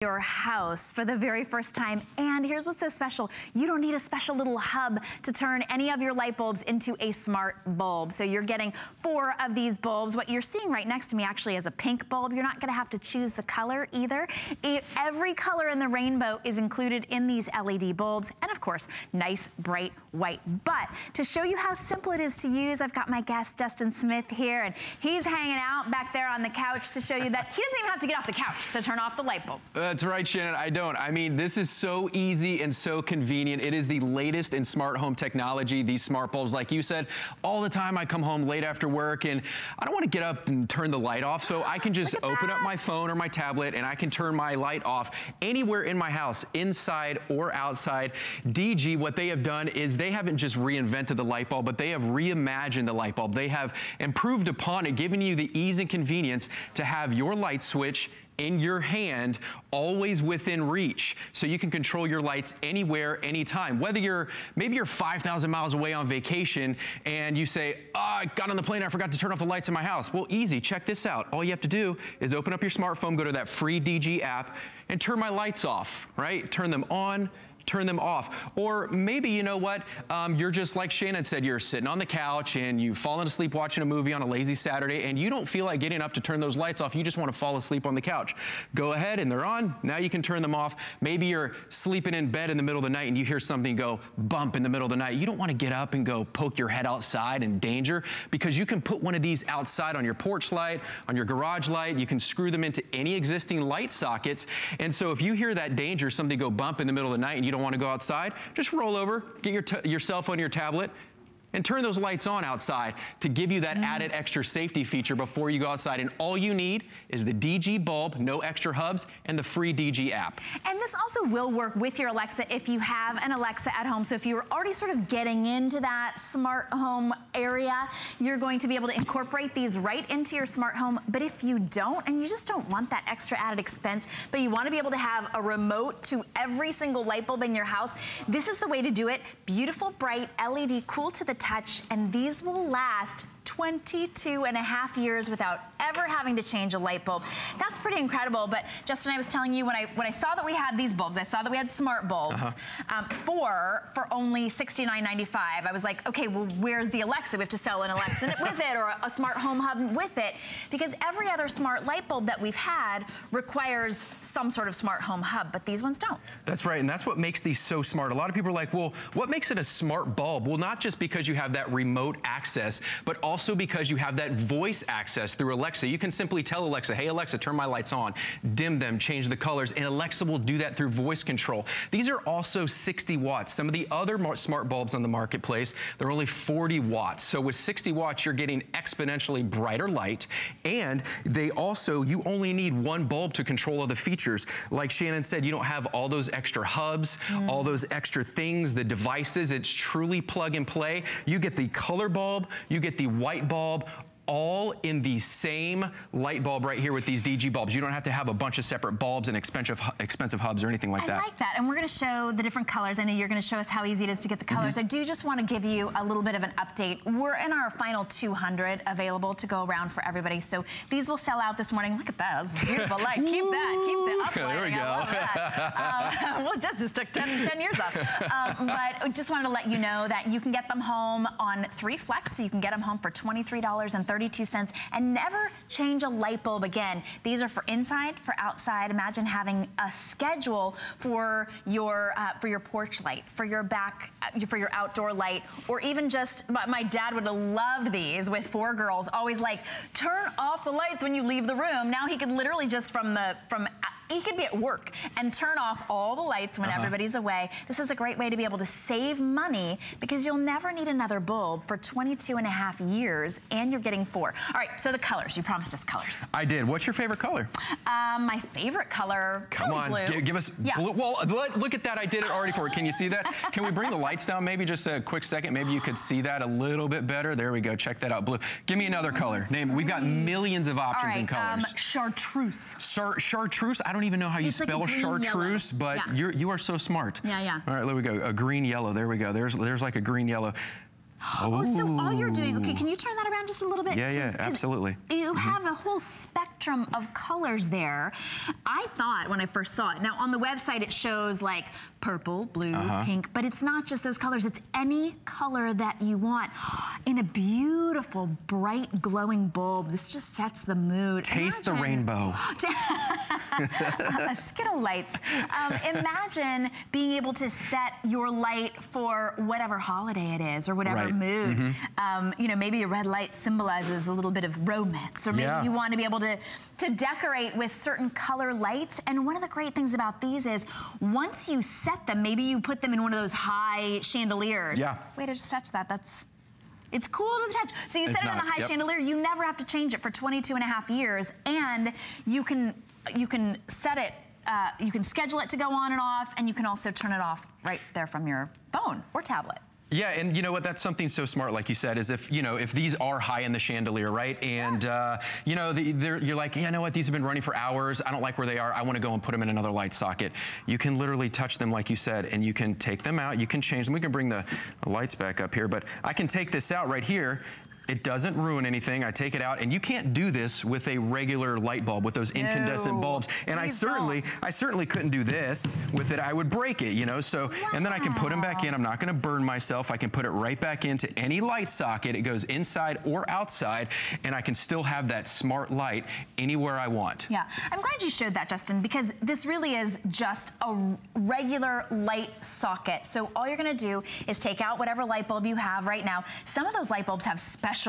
your house for the very first time. And here's what's so special. You don't need a special little hub to turn any of your light bulbs into a smart bulb. So you're getting 4 of these bulbs. What you're seeing right next to me actually is a pink bulb. You're not gonna have to choose the color either. Every color in the rainbow is included in these LED bulbs. And of course, nice, bright white. But to show you how simple it is to use, I've got my guest, Justin Smith, here, and he's hanging out back there on the couch to show you that he doesn't even have to get off the couch to turn off the light bulb. That's right, Shannon, I don't. I mean, this is so easy and so convenient. It is the latest in smart home technology, these smart bulbs. Like you said, all the time I come home late after work and I don't want to get up and turn the light off, so I can just open up my phone or my tablet and I can turn my light off anywhere in my house, inside or outside. DG, what they have done is they haven't just reinvented the light bulb, but they have reimagined the light bulb. They have improved upon it, giving you the ease and convenience to have your light switch in your hand, always within reach. So you can control your lights anywhere, anytime. Whether maybe you're 5,000 miles away on vacation and you say, oh, I got on the plane, I forgot to turn off the lights in my house. Well, easy, check this out. All you have to do is open up your smartphone, go to that free DG app, and turn my lights off, right? Turn them on, turn them off. Or maybe, you know what, you're just like Shannon said, you're sitting on the couch and you've fallen asleep watching a movie on a lazy Saturday and you don't feel like getting up to turn those lights off. You just want to fall asleep on the couch. Go ahead and they're on. Now you can turn them off. Maybe you're sleeping in bed in the middle of the night and you hear something go bump in the middle of the night. You don't want to get up and go poke your head outside in danger, because you can put one of these outside on your porch light, on your garage light. You can screw them into any existing light sockets. And so if you hear that danger, something go bump in the middle of the night and you don't want to go outside, just roll over, get your cell phone, your tablet, and turn those lights on outside to give you that added extra safety feature before you go outside. And all you need is the DG bulb, no extra hubs, and the free DG app. And this also will work with your Alexa if you have an Alexa at home. So if you're already sort of getting into that smart home area, you're going to be able to incorporate these right into your smart home. But if you don't, and you just don't want that extra added expense, but you want to be able to have a remote to every single light bulb in your house, this is the way to do it. Beautiful, bright, LED, cool to the touch, and these will last 22.5 years without ever having to change a light bulb. That's pretty incredible. But Justin, I was telling you, when I saw that we had these bulbs, I saw that we had smart bulbs, for only $69.95. I was like, okay, well, where's the Alexa? We have to sell an Alexa with it, or a smart home hub with it, because every other smart light bulb that we've had requires some sort of smart home hub, but these ones don't. That's right, and that's what makes these so smart. A lot of people are like, well, what makes it a smart bulb? Well, not just because you have that remote access, but also because you have that voice access through Alexa. You can simply tell Alexa, hey Alexa, turn my lights on, dim them, change the colors, and Alexa will do that through voice control. These are also 60 watts. Some of the other smart bulbs on the marketplace, they're only 40 watts. So with 60 watts, you're getting exponentially brighter light, and they also, you only need one bulb to control all the features. Like Shannon said, you don't have all those extra hubs, all those extra things, the devices. It's truly plug and play. You get the color bulb, you get the white bulb, all in the same light bulb right here with these DG bulbs. You don't have to have a bunch of separate bulbs and expensive hubs or anything like that. I like that, and we're gonna show the different colors. I know you're gonna show us how easy it is to get the colors. I do just wanna give you a little bit of an update. We're in our final 200 available to go around for everybody, so these will sell out this morning. Look at that, that's a beautiful light. Keep the up There we go. I love that. Well, it just took 10 years off. But I just wanted to let you know that you can get them home on 3 flex, so you can get them home for $23.32 and never change a light bulb again. These are for inside, for outside. Imagine having a schedule for your porch light, for your for your outdoor light, or even just, my dad would have loved these with 4 girls, always like, turn off the lights when you leave the room. Now he could literally just he could be at work and turn off all the lights when everybody's away. This is a great way to be able to save money, because you'll never need another bulb for 22.5 years, and you're getting 4. All right, so the colors. You promised us colors. I did. What's your favorite color? My favorite color, come on, blue. Give us blue. Well, look at that. I did it already for you. Can you see that? Can we bring the lights down maybe just a quick second? Maybe you could see that a little bit better. There we go. Check that out. Blue. Give me another color. Name. We've got millions of options in colors. Chartreuse. Chartreuse. I don't even know how you spell chartreuse, but you are so smart. Yeah. All right, there we go. A green yellow. There we go. There's like a green yellow. Oh, so all you're doing, okay, can you turn that around just a little bit? Yeah, absolutely. You have a whole spectrum of colors there. I thought when I first saw it, now on the website it shows like purple, blue, pink, but it's not just those colors, it's any color that you want in a beautiful, bright, glowing bulb. This just sets the mood. Taste the rainbow. Skittle lights. Imagine being able to set your light for whatever holiday it is or whatever mood. You know, maybe a red light symbolizes a little bit of romance, or maybe you want to be able to decorate with certain color lights. And one of the great things about these is once you set them, maybe you put them in one of those high chandeliers. Wait, I just touched that. It's cool to touch. So you set it on a high chandelier, you never have to change it for 22.5 years, and you can set it, you can schedule it to go on and off, and you can also turn it off right there from your phone or tablet. Yeah, and you know what, that's something so smart, like you said, is if, you know, if these are high in the chandelier, right? And, you know, you're like, yeah, you know what, these have been running for hours. I don't like where they are. I want to go and put them in another light socket. You can literally touch them, like you said, and you can take them out. You can change them. We can bring the lights back up here, but I can take this out right here. It doesn't ruin anything. I take it out, and you can't do this with a regular light bulb, with those incandescent bulbs. And I certainly couldn't do this with it. I would break it, you know. So, and then I can put them back in. I'm not going to burn myself. I can put it right back into any light socket. It goes inside or outside, and I can still have that smart light anywhere I want. Yeah, I'm glad you showed that, Justin, because this really is just a regular light socket. So all you're going to do is take out whatever light bulb you have right now. Some of those light bulbs have special,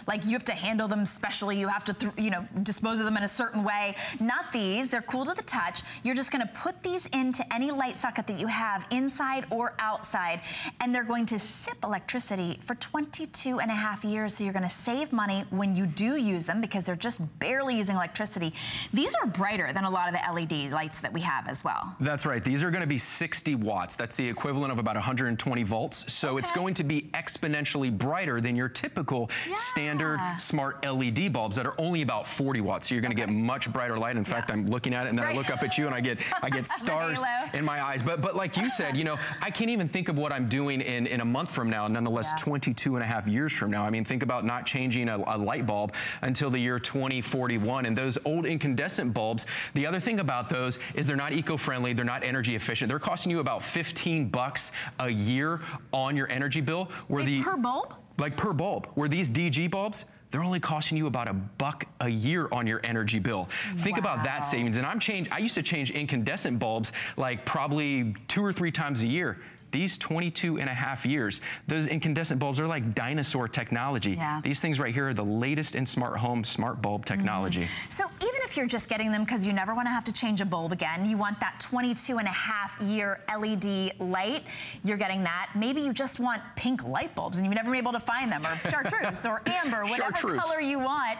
like you have to handle them specially, you have to, you know, dispose of them in a certain way. Not these, they're cool to the touch. You're just gonna put these into any light socket that you have, inside or outside, and they're going to sip electricity for 22.5 years, so you're gonna save money when you do use them because they're just barely using electricity. These are brighter than a lot of the LED lights that we have as well. That's right, these are gonna be 60 watts. That's the equivalent of about 120 volts, so it's going to be exponentially brighter than your typical standard smart LED bulbs that are only about 40 watts. So you're gonna get much brighter light. In fact, I'm looking at it and then I look up at you and I get stars in my eyes. But like you said, you know, I can't even think of what I'm doing in a month from now, nonetheless 22.5 years from now. I mean, think about not changing a light bulb until the year 2041. And those old incandescent bulbs, the other thing about those is they're not eco-friendly, they're not energy efficient. They're costing you about 15 bucks a year on your energy bill. Per bulb? Like per bulb, where these DG bulbs, they're only costing you about $1 a year on your energy bill. Think about that savings. And I used to change incandescent bulbs like probably 2 or 3 times a year. These 22.5 years, those incandescent bulbs are like dinosaur technology. These things right here are the latest in smart home, smart bulb technology. So even if you're just getting them because you never want to have to change a bulb again, you want that 22.5 year LED light, you're getting that. Maybe you just want pink light bulbs and you've never been able to find them, or chartreuse or amber, whatever color you want,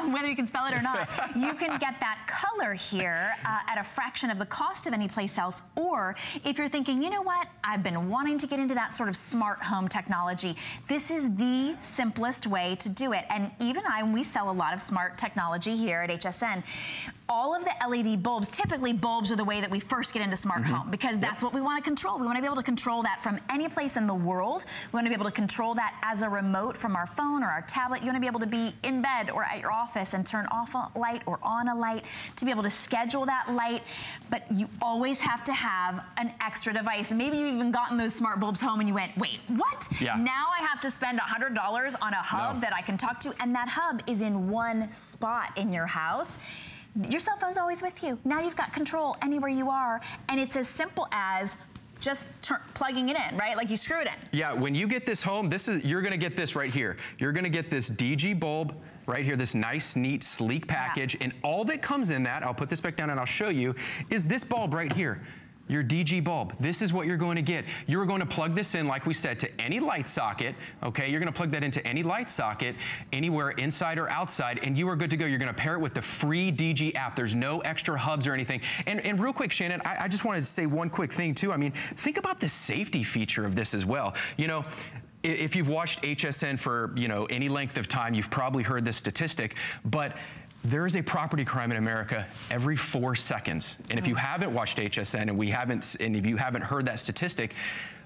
whether you can spell it or not. You can get that color here at a fraction of the cost of any place else. Or if you're thinking, you know what, I've been wanting to get into that sort of smart home technology, this is the simplest way to do it. And even we sell a lot of smart technology here at HSN. All of the LED bulbs, typically bulbs are the way that we first get into smart home, because that's what we want to control. We want to be able to control that from any place in the world. We want to be able to control that as a remote from our phone or our tablet. You want to be able to be in bed or at your office and turn off a light or on a light, to be able to schedule that light. But you always have to have an extra device. Maybe you even gotten those smart bulbs home and you went, wait, what? Now I have to spend $100 on a hub that I can talk to, and that hub is in one spot in your house. Your cell phone's always with you. Now you've got control anywhere you are, and it's as simple as just plugging it in, right? Like you screw it in. Yeah, when you get this home, you're gonna get this right here. You're gonna get this DG bulb right here, this nice, neat, sleek package, and all that comes in that, I'll put this back down and I'll show you, is this bulb right here. Your DG bulb. This is what you're going to get. You're going to plug this in, like we said, to any light socket, okay? You're gonna plug that into any light socket, anywhere inside or outside, and you are good to go. You're gonna pair it with the free DG app. There's no extra hubs or anything. And real quick, Shannon, I just wanted to say one quick thing too. I mean, think about the safety feature of this as well. You know, if you've watched HSN for, you know, any length of time, you've probably heard this statistic, but there is a property crime in America every 4 seconds. And if you haven't watched HSN and if you haven't heard that statistic,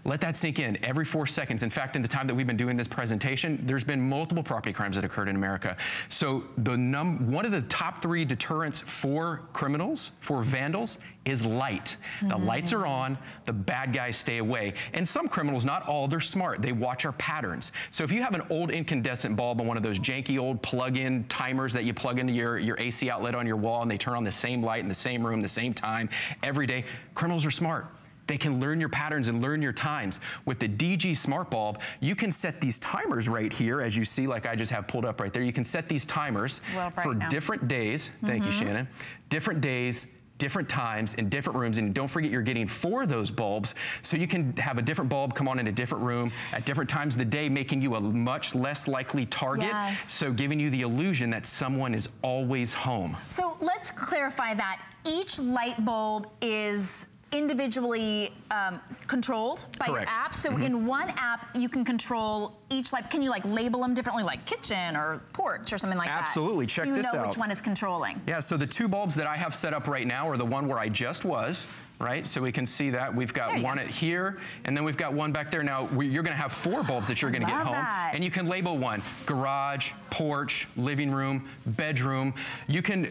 Let that sink in every 4 seconds. In fact, in the time that we've been doing this presentation, there's been multiple property crimes that occurred in America. So one of the top 3 deterrents for criminals, for vandals, is light. The lights are on, the bad guys stay away. And some criminals, not all, they're smart. They watch our patterns. So if you have an old incandescent bulb on one of those janky old plug-in timers that you plug into your AC outlet on your wall and they turn on the same light in the same room, the same time, every day, criminals are smart. They can learn your patterns and learn your times. With the DG Smart Bulb, you can set these timers right here, as you see, like I just have pulled up right there. You can set these timers for different days. Thank you, Shannon. Different days, different times in different rooms, and don't forget you're getting 4 of those bulbs, so you can have a different bulb come on in a different room at different times of the day, making you a much less likely target, so giving you the illusion that someone is always home. So let's clarify that. Each light bulb is individually controlled by your app. So in one app, you can control each light. Can you like label them differently, like kitchen or porch or something like that? Absolutely, check this out. So you know which one is controlling. Yeah, so the 2 bulbs that I have set up right now are the one where I just was. Right, so we can see that we've got one at here, and then we've got one back there. Now you're going to have 4 bulbs that you're going to get home, and you can label one: garage, porch, living room, bedroom. You can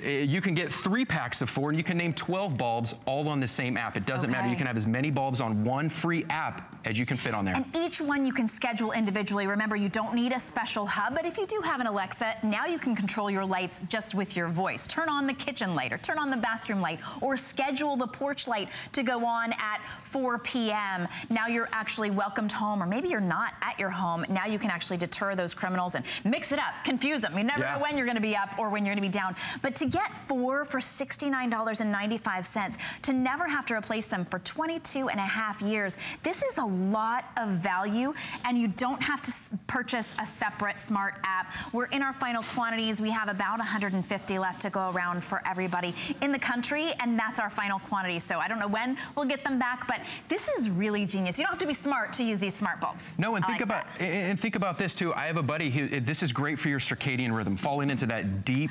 get 3 packs of 4, and you can name 12 bulbs all on the same app. It doesn't matter. You can have as many bulbs on one free app as you can fit on there. And each one you can schedule individually. Remember, you don't need a special hub, but if you do have an Alexa, now you can control your lights just with your voice. Turn on the kitchen light, or turn on the bathroom light, or schedule the porch light to go on at 4 p.m. Now you're actually welcomed home, or maybe you're not at your home. Now you can actually deter those criminals and mix it up, confuse them. You never know when you're going to be up or when you're going to be down. But to get 4 for $69.95, to never have to replace them for 22.5 years, this is a lot of value, and you don't have to purchase a separate smart app. We're in our final quantities. We have about 150 left to go around for everybody in the country, and that's our final quantity. So I don't know when we'll get them back, but this is really genius. You don't have to be smart to use these smart bulbs. No, and think about this too. I have a buddy who, this is great for your circadian rhythm, falling into that deep,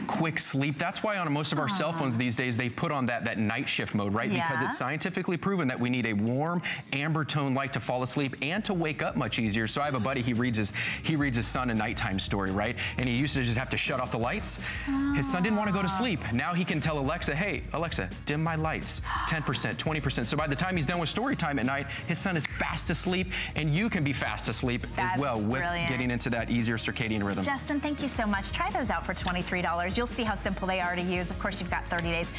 quick sleep. That's why on most of our cell phones these days, they put on that night shift mode, right? Because it's scientifically proven that we need a warm amber tone light to fall asleep and to wake up much easier. So I have a buddy, he reads his son a nighttime story, right? And he used to just have to shut off the lights. His son didn't want to go to sleep. Now he can tell Alexa, hey, Alexa, dim my lights. 10%, 20%. So by the time he's done with story time at night, his son is fast asleep, and you can be fast asleep as well with getting into that easier circadian rhythm. Justin, thank you so much. Try those out for $23. You'll see how simple they are to use. Of course, you've got 30 days.